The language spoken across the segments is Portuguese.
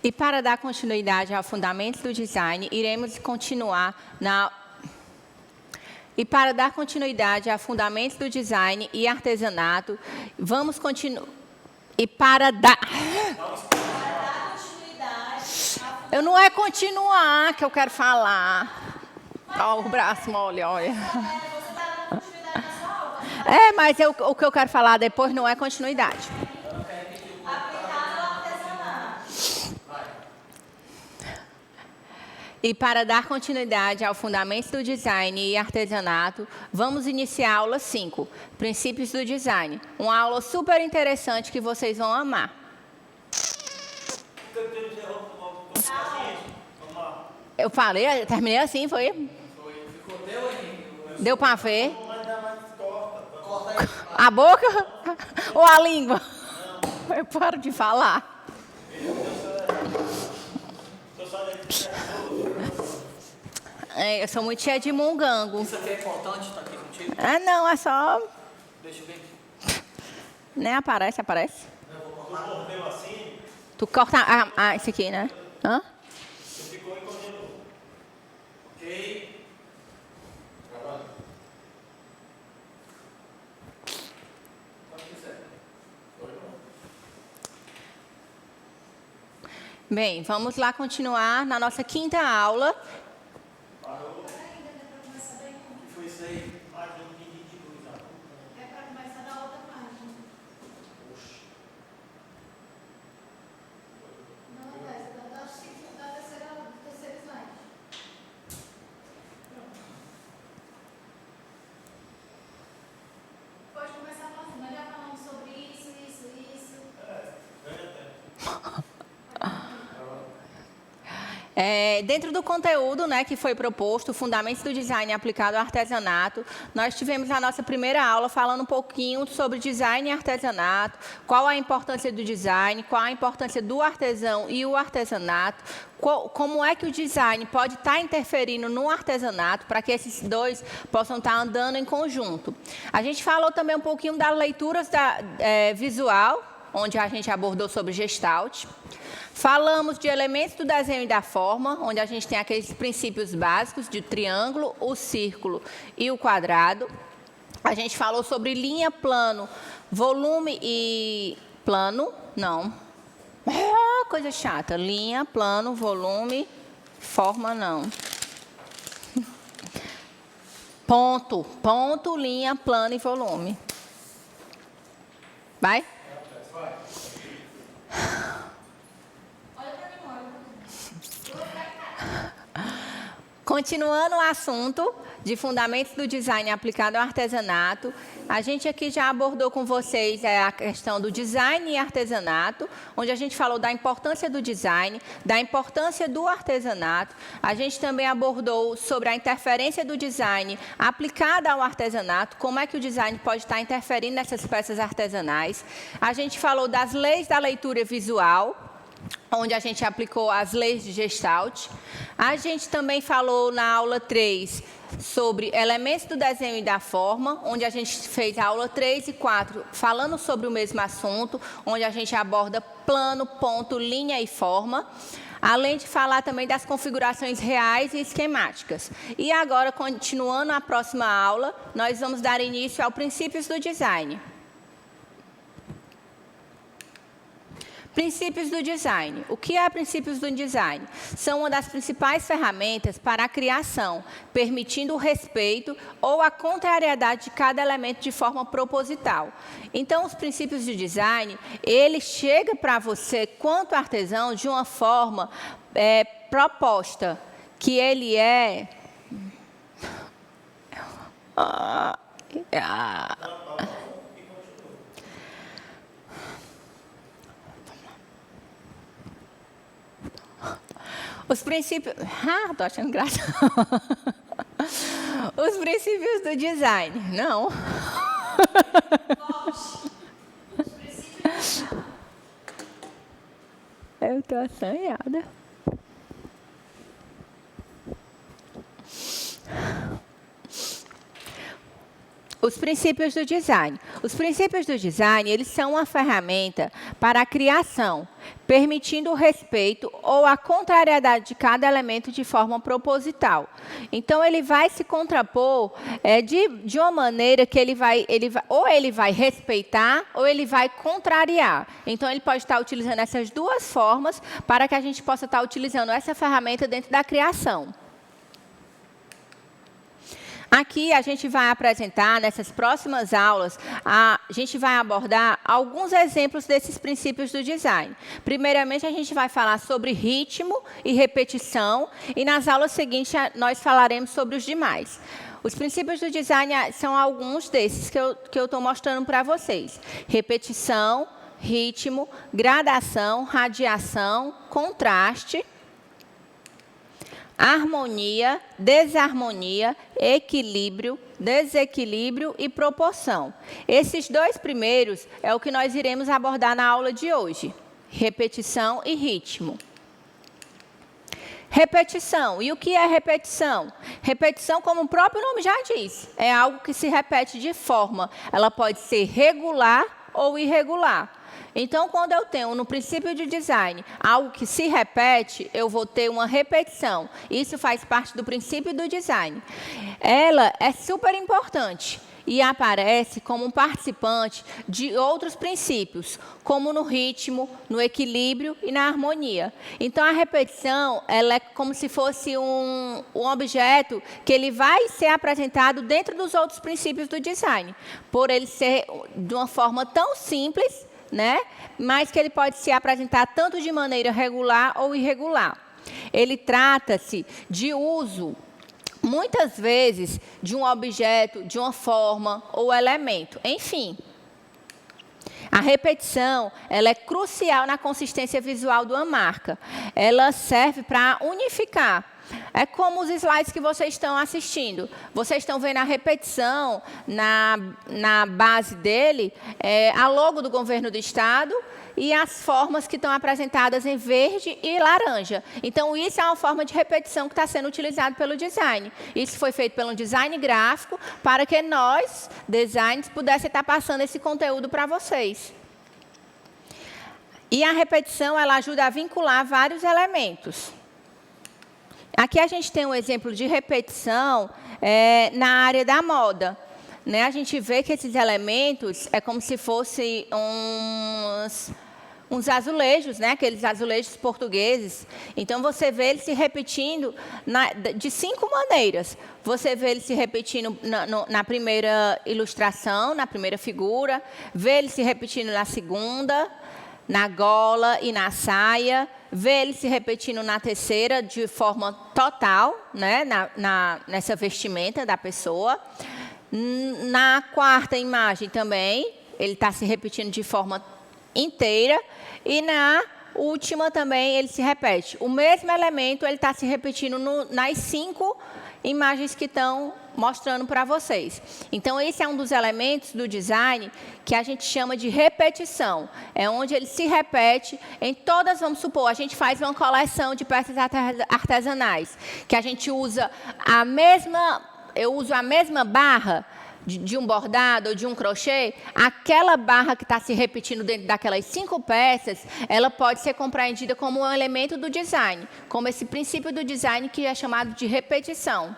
E para dar continuidade ao fundamentos do design, iremos continuar na... E para dar continuidade a fundamentos do design e artesanato, vamos continuar... E para dar... Eu não é continuar que eu quero falar. Ó, o braço mole, olha. É, mas o que eu quero falar depois não é continuidade. E para dar continuidade ao fundamento do design e artesanato, vamos iniciar a aula 5, Princípios do Design. Uma aula super interessante que vocês vão amar. Eu falei, eu terminei assim, foi? Deu para ver? A boca? Ou a língua? Eu paro de falar. Eu sou muito cheia de mungango. Isso aqui é importante, tá aqui contigo? Ah, não, é só... Deixa eu ver aqui. Nem aparece, aparece. Eu vou cortar assim. Tu corta esse aqui, né? Hã? Você ficou encolhendo. Ok. Gravando. Pode quiser. Bem, vamos lá continuar na nossa 5ª aula. Parou. O que foi isso aí? Ah, eu não entendi tudo, tá? É para começar na outra página. Oxi. Não, da terceira slide. Pode começar falando, nós já falamos sobre isso. Ganha tempo. Dentro do conteúdo, né, que foi proposto, Fundamentos do Design aplicado ao artesanato, nós tivemos a nossa primeira aula falando um pouquinho sobre design e artesanato, qual a importância do design, qual a importância do artesão e o artesanato, como é que o design pode estar interferindo no artesanato para que esses dois possam estar andando em conjunto. A gente falou também um pouquinho das leituras visual, onde a gente abordou sobre Gestalt. Falamos de elementos do desenho e da forma, onde a gente tem aqueles princípios básicos de triângulo, o círculo e o quadrado. A gente falou sobre linha, plano, volume e... Plano? Não. Coisa chata. Linha, plano, volume, forma, não. Ponto, linha, plano e volume. Vai? Continuando o assunto de fundamentos do design aplicado ao artesanato, a gente aqui já abordou com vocês a questão do design e artesanato, onde a gente falou da importância do design, da importância do artesanato. A gente também abordou sobre a interferência do design aplicada ao artesanato, como é que o design pode estar interferindo nessas peças artesanais. A gente falou das leis da leitura visual, onde a gente aplicou as leis de Gestalt. A gente também falou na aula 3 sobre elementos do desenho e da forma, onde a gente fez a aula 3 e 4 falando sobre o mesmo assunto, onde a gente aborda plano, ponto, linha e forma, além de falar também das configurações reais e esquemáticas. E agora, continuando a próxima aula, nós vamos dar início ao princípios do design. Princípios do design. O que é princípios do design? São uma das principais ferramentas para a criação, permitindo o respeito ou a contrariedade de cada elemento de forma proposital. Então, os princípios de design, ele chega para você, quanto artesão, de uma forma proposta, que ele é... Os princípios... tô achando graça. Os princípios do design. Não. Eu tô assanhada. Os princípios do design. Os princípios do design, eles são uma ferramenta para a criação, permitindo o respeito ou a contrariedade de cada elemento de forma proposital. Então, ele vai se contrapor de uma maneira que ele vai respeitar ou ele vai contrariar. Então, ele pode estar utilizando essas duas formas para que a gente possa estar utilizando essa ferramenta dentro da criação. Aqui a gente vai apresentar, nessas próximas aulas, a gente vai abordar alguns exemplos desses princípios do design. Primeiramente, a gente vai falar sobre ritmo e repetição, e nas aulas seguintes nós falaremos sobre os demais. Os princípios do design são alguns desses que eu estou mostrando para vocês. Repetição, ritmo, gradação, radiação, contraste, harmonia, desarmonia, equilíbrio, desequilíbrio e proporção. Esses dois primeiros é o que nós iremos abordar na aula de hoje. Repetição e ritmo. Repetição. E o que é repetição? Repetição, como o próprio nome já diz, é algo que se repete de forma. Ela pode ser regular ou irregular. Então, quando eu tenho no princípio de design algo que se repete, eu vou ter uma repetição. Isso faz parte do princípio do design. Ela é super importante e aparece como um participante de outros princípios, como no ritmo, no equilíbrio e na harmonia. Então, a repetição ela é como se fosse um objeto que ele vai ser apresentado dentro dos outros princípios do design, por ele ser de uma forma tão simples, mas que ele pode se apresentar tanto de maneira regular ou irregular. Ele trata-se de uso, muitas vezes, de um objeto, de uma forma ou elemento. Enfim, a repetição ela é crucial na consistência visual de uma marca. Ela serve para unificar. É como os slides que vocês estão assistindo. Vocês estão vendo a repetição na base dele, a logo do governo do estado e as formas que estão apresentadas em verde e laranja. Então, isso é uma forma de repetição que está sendo utilizada pelo design. Isso foi feito pelo design gráfico para que nós, designers, pudéssemos estar passando esse conteúdo para vocês. E a repetição ela ajuda a vincular vários elementos. Aqui a gente tem um exemplo de repetição na área da moda. A gente vê que esses elementos é como se fossem uns azulejos, aqueles azulejos portugueses. Então, você vê ele se repetindo de 5 maneiras. Você vê ele se repetindo na primeira ilustração, na primeira figura. Vê ele se repetindo na segunda, na gola e na saia. Vê ele se repetindo na terceira de forma total, nessa vestimenta da pessoa. Na quarta imagem também, ele está se repetindo de forma inteira. E na última também ele se repete. O mesmo elemento ele está se repetindo nas 5 imagens que estão mostrando para vocês. Então, esse é um dos elementos do design que a gente chama de repetição. É onde ele se repete em todas, vamos supor, a gente faz uma coleção de peças artesanais, que a gente usa eu uso a mesma barra de um bordado ou de um crochê, aquela barra que está se repetindo dentro daquelas 5 peças, ela pode ser compreendida como um elemento do design, como esse princípio do design que é chamado de repetição.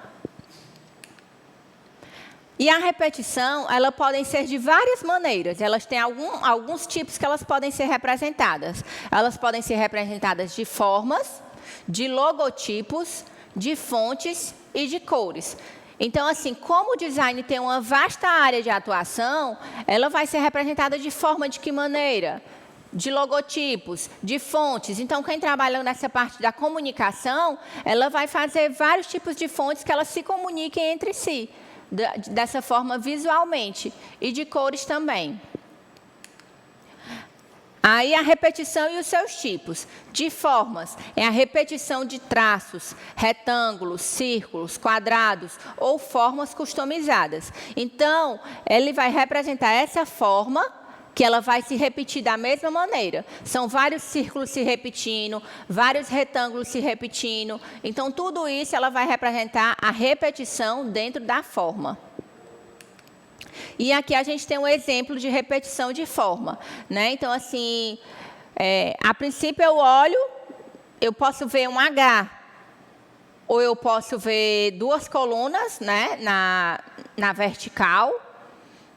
E a repetição, elas podem ser de várias maneiras. Elas têm alguns tipos que elas podem ser representadas. Elas podem ser representadas de formas, de logotipos, de fontes e de cores. Então, assim, como o design tem uma vasta área de atuação, ela vai ser representada de forma de que maneira? De logotipos, de fontes. Então, quem trabalha nessa parte da comunicação, ela vai fazer vários tipos de fontes que elas se comuniquem entre si, dessa forma visualmente, e de cores também. Aí a repetição e os seus tipos. De formas, é a repetição de traços, retângulos, círculos, quadrados ou formas customizadas. Então, ele vai representar essa forma que ela vai se repetir da mesma maneira. São vários círculos se repetindo, vários retângulos se repetindo. Então, tudo isso ela vai representar a repetição dentro da forma. E aqui a gente tem um exemplo de repetição de forma, né? Então, assim, a princípio eu olho, eu posso ver um H, ou eu posso ver duas colunas, né, na vertical,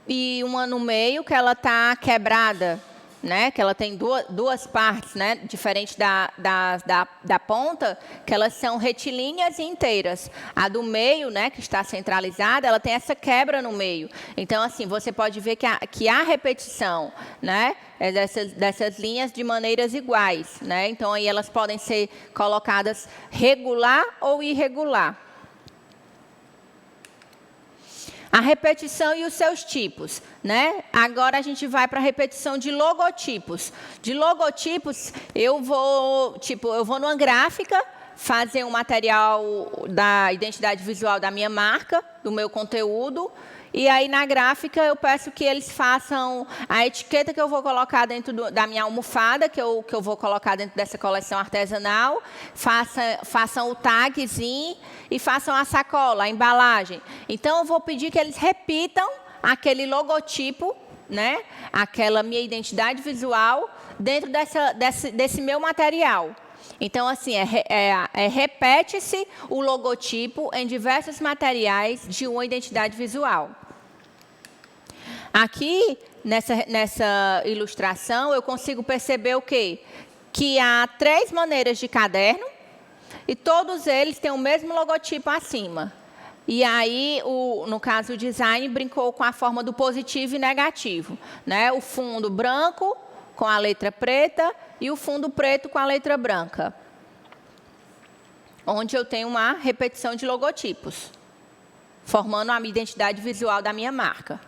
e uma no meio que ela está quebrada, né, que ela tem duas partes, né, diferente da ponta, que elas são retilíneas e inteiras. A do meio, né, que está centralizada, ela tem essa quebra no meio. Então, assim, você pode ver que há repetição, né, dessas linhas de maneiras iguais, né? Então, aí elas podem ser colocadas regular ou irregular. A repetição e os seus tipos, né? Agora a gente vai para a repetição de logotipos. De logotipos, eu vou numa gráfica fazer um material da identidade visual da minha marca, do meu conteúdo, e aí na gráfica eu peço que eles façam a etiqueta que eu vou colocar dentro da minha almofada, que eu vou colocar dentro dessa coleção artesanal, façam o tagzinho e façam a sacola, a embalagem. Então eu vou pedir que eles repitam aquele logotipo, né? Aquela minha identidade visual dentro desse meu material. Então, assim, repete-se o logotipo em diversos materiais de uma identidade visual. Aqui, nessa ilustração, eu consigo perceber o quê? Que há 3 maneiras de caderno e todos eles têm o mesmo logotipo acima. E aí, no caso, o design brincou com a forma do positivo e negativo, né? O fundo branco com a letra preta e o fundo preto com a letra branca, onde eu tenho uma repetição de logotipos, formando a minha identidade visual da minha marca.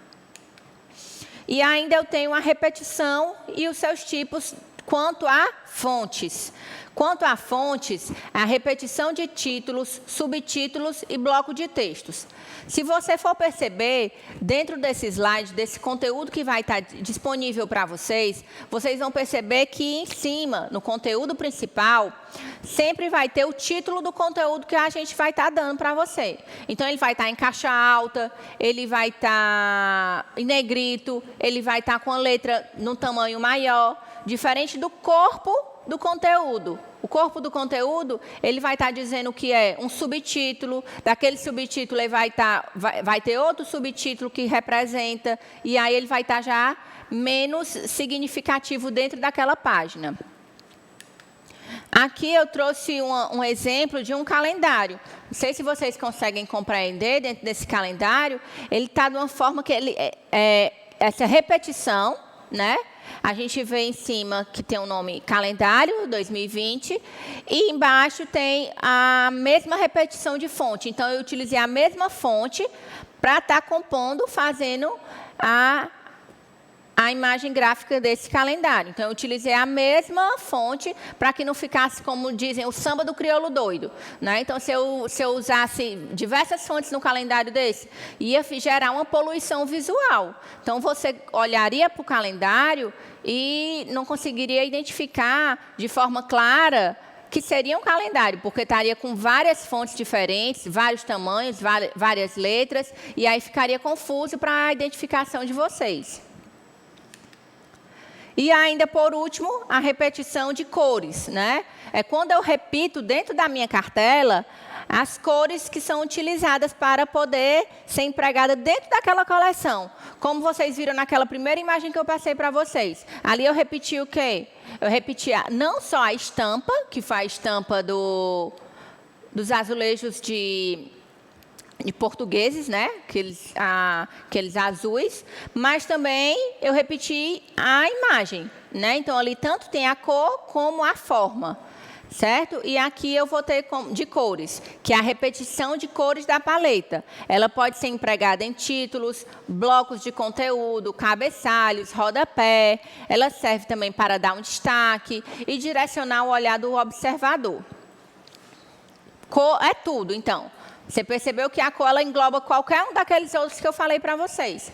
E ainda eu tenho a repetição e os seus tipos quanto a fontes. Quanto a fontes, a repetição de títulos, subtítulos e bloco de textos. Se você for perceber, dentro desse slide, desse conteúdo que vai estar disponível para vocês, vocês vão perceber que em cima, no conteúdo principal, sempre vai ter o título do conteúdo que a gente vai estar dando para você. Então, ele vai estar em caixa alta, ele vai estar em negrito, ele vai estar com a letra num tamanho maior, diferente do corpo do conteúdo. O corpo do conteúdo, ele vai estar dizendo que é um subtítulo, daquele subtítulo ele vai ter outro subtítulo que representa, e aí ele vai estar já menos significativo dentro daquela página. Aqui eu trouxe um exemplo de um calendário. Não sei se vocês conseguem compreender, dentro desse calendário, ele está de uma forma que essa repetição, né? A gente vê em cima que tem o nome calendário 2020 e embaixo tem a mesma repetição de fonte. Então, eu utilizei a mesma fonte para estar compondo, fazendo a imagem gráfica desse calendário. Então, eu utilizei a mesma fonte para que não ficasse, como dizem, o samba do crioulo doido, né? Então, se eu usasse diversas fontes no calendário desse, ia gerar uma poluição visual. Então, você olharia para o calendário e não conseguiria identificar de forma clara que seria um calendário, porque estaria com várias fontes diferentes, vários tamanhos, várias letras, e aí ficaria confuso para a identificação de vocês. E ainda, por último, a repetição de cores, né? É quando eu repito dentro da minha cartela as cores que são utilizadas para poder ser empregada dentro daquela coleção. Como vocês viram naquela primeira imagem que eu passei para vocês. Ali eu repeti o quê? Eu repeti não só a estampa, que foi a estampa dos azulejos de portugueses, né? Aqueles azuis, mas também eu repeti a imagem, né? Então, ali tanto tem a cor como a forma, certo? E aqui eu vou ter de cores, que é a repetição de cores da paleta. Ela pode ser empregada em títulos, blocos de conteúdo, cabeçalhos, rodapé. Ela serve também para dar um destaque e direcionar o olhar do observador. Cor é tudo, então. Você percebeu que a cor ela engloba qualquer um daqueles outros que eu falei para vocês.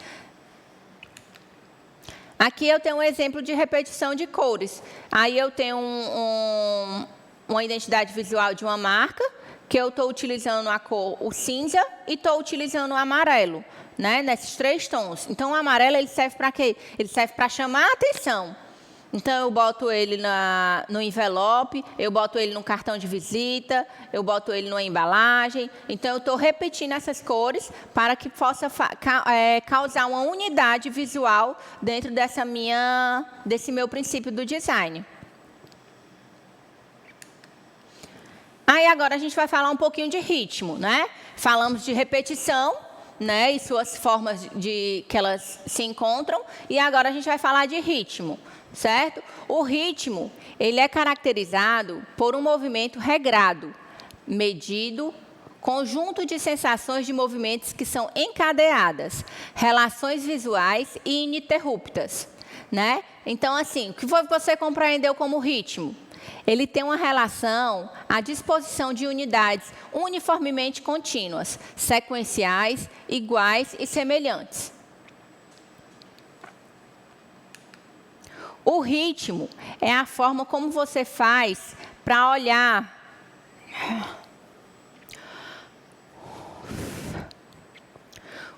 Aqui eu tenho um exemplo de repetição de cores. Aí eu tenho uma identidade visual de uma marca, que eu estou utilizando a cor o cinza e estou utilizando o amarelo, né? Nesses 3 tons. Então, o amarelo ele serve para quê? Ele serve para chamar a atenção. Então, eu boto ele no envelope, eu boto ele no cartão de visita, eu boto ele numa embalagem. Então, eu estou repetindo essas cores para que possa causar uma unidade visual dentro desse meu princípio do design. Aí, agora, a gente vai falar um pouquinho de ritmo, né? Falamos de repetição, né? E suas formas que elas se encontram. E agora, a gente vai falar de ritmo. Certo? O ritmo, ele é caracterizado por um movimento regrado, medido, conjunto de sensações de movimentos que são encadeadas, relações visuais e ininterruptas, né? Então, assim, o que você compreendeu como ritmo? Ele tem uma relação à disposição de unidades uniformemente contínuas, sequenciais, iguais e semelhantes. O ritmo é a forma como você faz para olhar.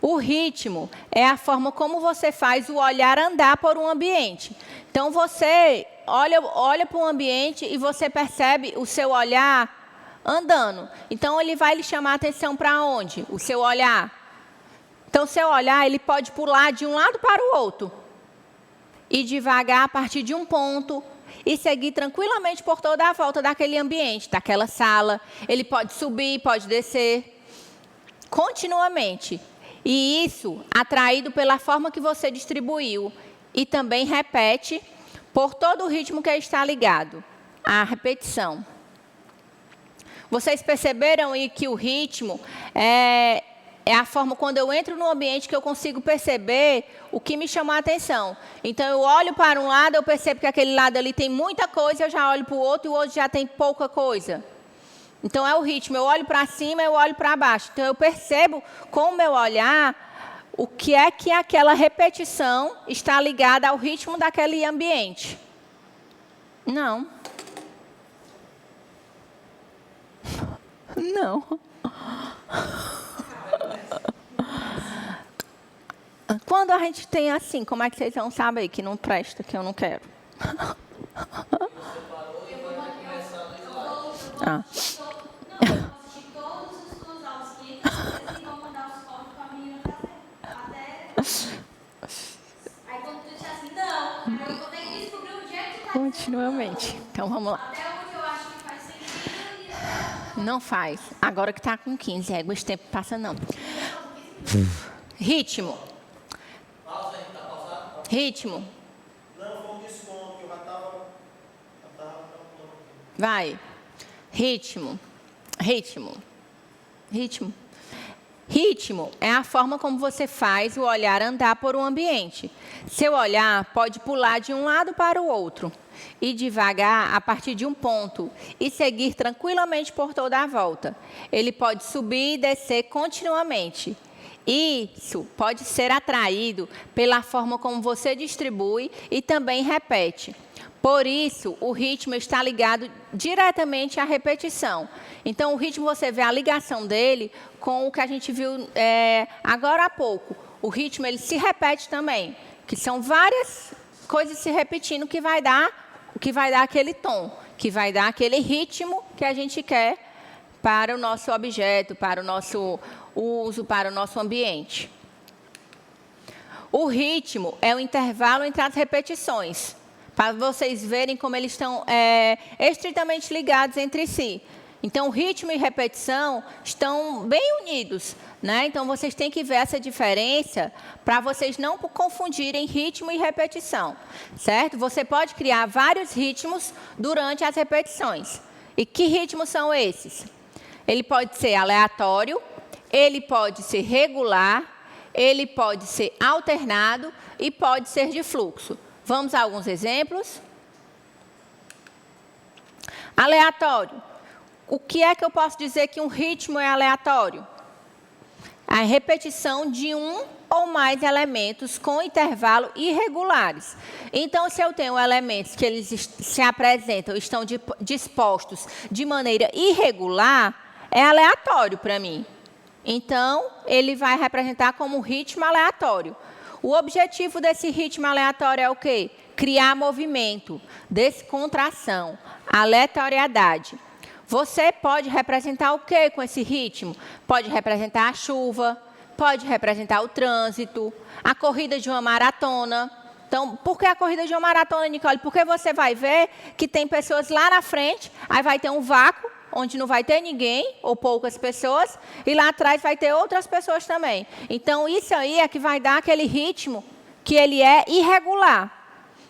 O ritmo é a forma como você faz o olhar andar por um ambiente. Então, você olha para um ambiente e você percebe o seu olhar andando. Então, ele vai lhe chamar a atenção para onde? O seu olhar. Então, o seu olhar ele pode pular de um lado para o outro. E devagar a partir de um ponto e seguir tranquilamente por toda a volta daquele ambiente, daquela sala. Ele pode subir, pode descer, continuamente. E isso atraído pela forma que você distribuiu. E também repete por todo o ritmo que está ligado à repetição. Vocês perceberam aí que o ritmo é a forma, quando eu entro no ambiente, que eu consigo perceber o que me chamou a atenção. Então, eu olho para um lado, eu percebo que aquele lado ali tem muita coisa, eu já olho para o outro e o outro já tem pouca coisa. Então, é o ritmo. Eu olho para cima, eu olho para baixo. Então, eu percebo com o meu olhar o que é que aquela repetição está ligada ao ritmo daquele ambiente. Não. Não. Quando a gente tem assim, como é que vocês vão saber que não presta, que eu não quero? Não, eu assisti todos os seus aulas que vocês vão mandar os fotos com a menina até. Aí quando tu disse assim, não, aí eu vou ter que descobrir o dia que tu tá. Continuamente. Então, vamos lá. Até onde eu acho que faz sentido. Não faz. Agora que está com 15, esse tempo passa não. Ritmo. Pausa aí, tá pausado? Ritmo. Não, foi um desconto, que eu já estava calculando. Vai. Ritmo. Ritmo. Ritmo. Ritmo é a forma como você faz o olhar andar por um ambiente. Seu olhar pode pular de um lado para o outro, ir devagar a partir de um ponto e seguir tranquilamente por toda a volta. Ele pode subir e descer continuamente. Isso pode ser atraído pela forma como você distribui e também repete. Por isso, o ritmo está ligado diretamente à repetição. Então, o ritmo, você vê a ligação dele com o que a gente viu agora há pouco. O ritmo, ele se repete também, que são várias coisas se repetindo que vai dar aquele tom, que vai dar aquele ritmo que a gente quer para o nosso objeto, para o nosso uso, para o nosso ambiente. O ritmo é o intervalo entre as repetições, para vocês verem como eles estão estritamente ligados entre si. Então, ritmo e repetição estão bem unidos, né? Então, vocês têm que ver essa diferença para vocês não confundirem ritmo e repetição, certo? Você pode criar vários ritmos durante as repetições. E que ritmos são esses? Ele pode ser aleatório, ele pode ser regular, ele pode ser alternado e pode ser de fluxo. Vamos a alguns exemplos? Aleatório. O que é que eu posso dizer que um ritmo é aleatório? A repetição de um ou mais elementos com intervalo irregulares. Então, se eu tenho elementos que eles se apresentam, estão dispostos de maneira irregular, é aleatório para mim. Então, ele vai representar como ritmo aleatório. O objetivo desse ritmo aleatório é o quê? Criar movimento, descontração, aleatoriedade. Você pode representar o quê com esse ritmo? Pode representar a chuva, pode representar o trânsito, a corrida de uma maratona. Então, por que a corrida de uma maratona, Nicole? Porque você vai ver que tem pessoas lá na frente, aí vai ter um vácuo, onde não vai ter ninguém, ou poucas pessoas, e lá atrás vai ter outras pessoas também. Então, isso aí é que vai dar aquele ritmo que ele é irregular.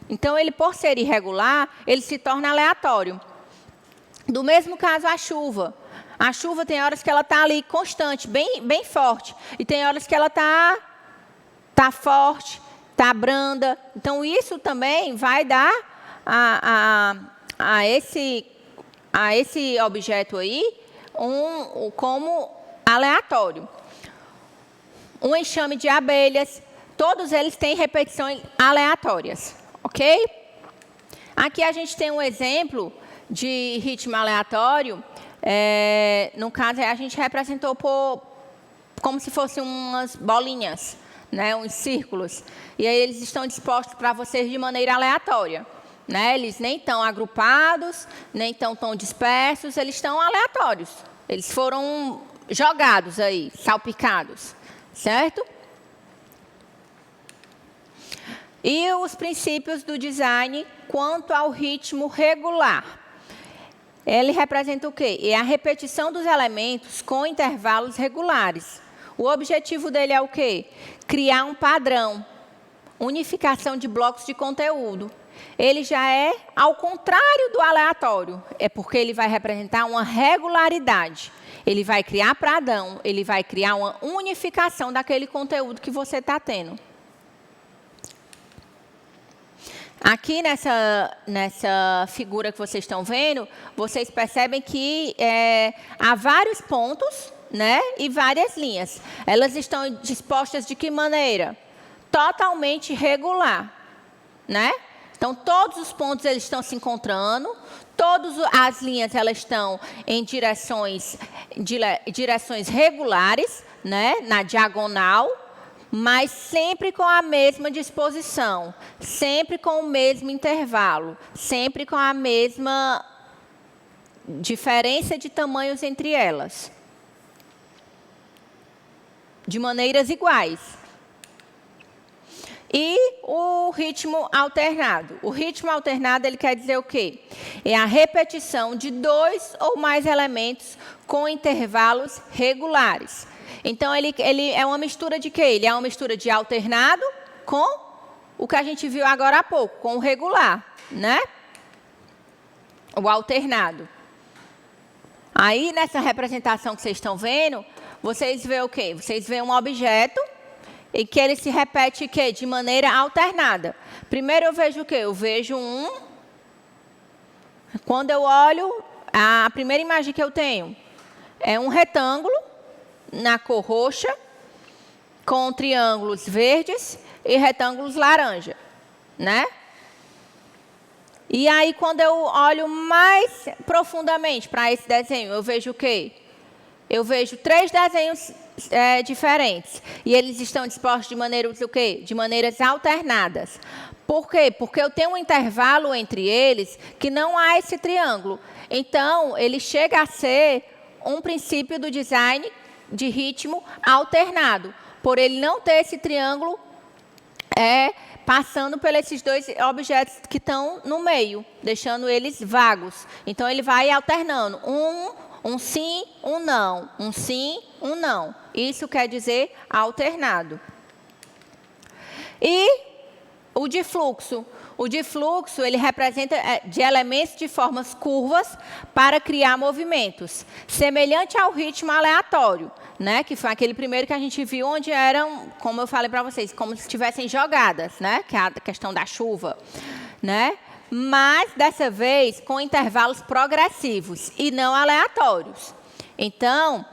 Então, ele, por ser irregular, ele se torna aleatório. Do mesmo caso, a chuva. A chuva tem horas que ela está ali constante, bem forte. E tem horas que ela está forte, está branda. Então, isso também vai dar a esse objeto aí como aleatório. Um enxame de abelhas, todos eles têm repetições aleatórias, ok? Aqui a gente tem um exemplo de ritmo aleatório. No caso, a gente representou como se fossem umas bolinhas, né, uns círculos. E aí eles estão dispostos para vocês de maneira aleatória. Né? Eles nem estão agrupados, nem tão dispersos, eles estão aleatórios. Eles foram jogados aí, salpicados, certo? E os princípios do design quanto ao ritmo regular. Ele representa o quê? É a repetição dos elementos com intervalos regulares. O objetivo dele é o quê? Criar um padrão, unificação de blocos de conteúdo. Ele já é ao contrário do aleatório, é porque ele vai representar uma regularidade. Ele vai criar padrão, ele vai criar uma unificação daquele conteúdo que você está tendo. Aqui nessa figura que vocês estão vendo, vocês percebem que há vários pontos, né, e várias linhas. Elas estão dispostas de que maneira? Totalmente regular, né? Então, todos os pontos eles estão se encontrando, todas as linhas elas estão em direções regulares, né, na diagonal, mas sempre com a mesma disposição, sempre com o mesmo intervalo, sempre com a mesma diferença de tamanhos entre elas, de maneiras iguais. E o ritmo alternado. O ritmo alternado, ele quer dizer o quê? É a repetição de 2 ou mais elementos com intervalos regulares. Então, ele é uma mistura de quê? Ele é uma mistura de alternado com o que a gente viu agora há pouco, com o regular, né? O alternado. Aí, nessa representação que vocês estão vendo, vocês veem o quê? Vocês veem um objeto e que ele se repete que de maneira alternada. Primeiro eu vejo o quê? Eu vejo quando eu olho, a primeira imagem que eu tenho é um retângulo na cor roxa, com triângulos verdes e retângulos laranja, né? E aí, quando eu olho mais profundamente para esse desenho, eu vejo o quê? Eu vejo 3 desenhos diferentes. E eles estão dispostos de maneiras o quê? De maneiras alternadas. Por quê? Porque eu tenho um intervalo entre eles que não há esse triângulo. Então, ele chega a ser um princípio do design de ritmo alternado. Por ele não ter esse triângulo passando por esses 2 objetos que estão no meio, deixando eles vagos. Então, ele vai alternando. Um sim, um não. Um sim, um não. Isso quer dizer alternado. E o difluxo. O difluxo, ele representa de elementos de formas curvas para criar movimentos. Semelhante ao ritmo aleatório, né? Que foi aquele primeiro que a gente viu, onde eram, como eu falei para vocês, como se estivessem jogadas, né? Que é a questão da chuva, né? Mas, dessa vez, com intervalos progressivos e não aleatórios. Então,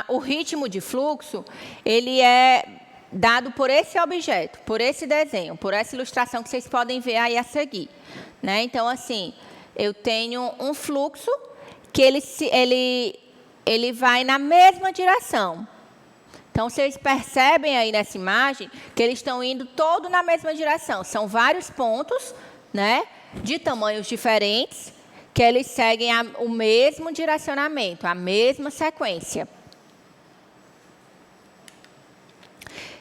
o ritmo de fluxo, ele é dado por esse objeto, por esse desenho, por essa ilustração que vocês podem ver aí a seguir, né? Então, assim, eu tenho um fluxo que ele vai na mesma direção. Então, vocês percebem aí nessa imagem que eles estão indo todos na mesma direção. São vários pontos, né, de tamanhos diferentes, que eles seguem o mesmo direcionamento, a mesma sequência.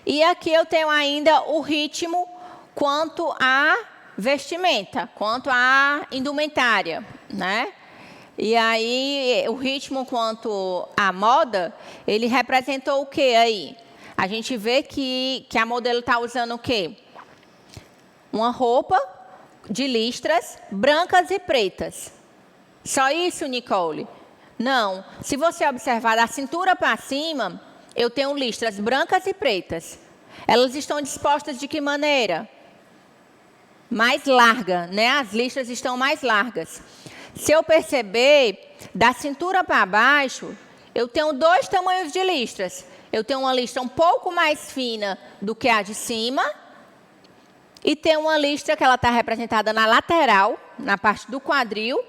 E aqui eu tenho ainda o ritmo quanto à vestimenta, quanto à indumentária, né? E aí, o ritmo quanto à moda, ele representou o quê aí? A gente vê que a modelo está usando o quê? Uma roupa de listras brancas e pretas. Só isso, Nicole? Não. Se você observar da cintura para cima, eu tenho listras brancas e pretas. Elas estão dispostas de que maneira? Mais larga, né? As listras estão mais largas. Se eu perceber, da cintura para baixo, eu tenho dois tamanhos de listras. Eu tenho uma listra um pouco mais fina do que a de cima. E tenho uma listra que ela está representada na lateral, na parte do quadril.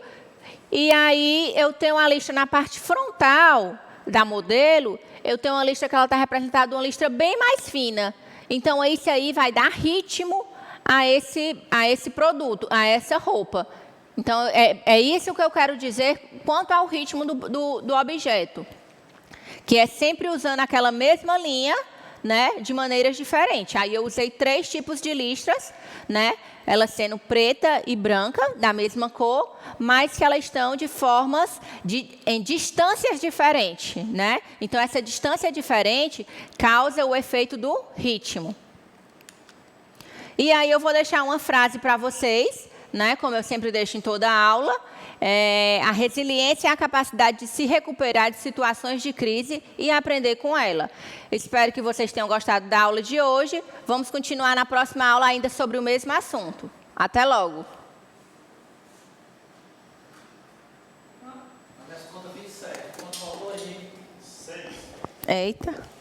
E aí, eu tenho uma listra na parte frontal da modelo. Eu tenho uma listra que ela está representada uma listra bem mais fina. Então, isso aí vai dar ritmo a esse produto, a essa roupa. Então, é isso que eu quero dizer quanto ao ritmo do objeto. Que é sempre usando aquela mesma linha, né, de maneiras diferentes. Aí eu usei 3 tipos de listras, né, elas sendo preta e branca, da mesma cor, mas que elas estão de formas, em distâncias diferentes, né? Então, essa distância diferente causa o efeito do ritmo. E aí eu vou deixar uma frase para vocês, né, como eu sempre deixo em toda a aula. A resiliência é a capacidade de se recuperar de situações de crise e aprender com ela. Espero que vocês tenham gostado da aula de hoje. Vamos continuar na próxima aula ainda sobre o mesmo assunto. Até logo. Mas conta 27. Quanto falou aí? 6. Eita.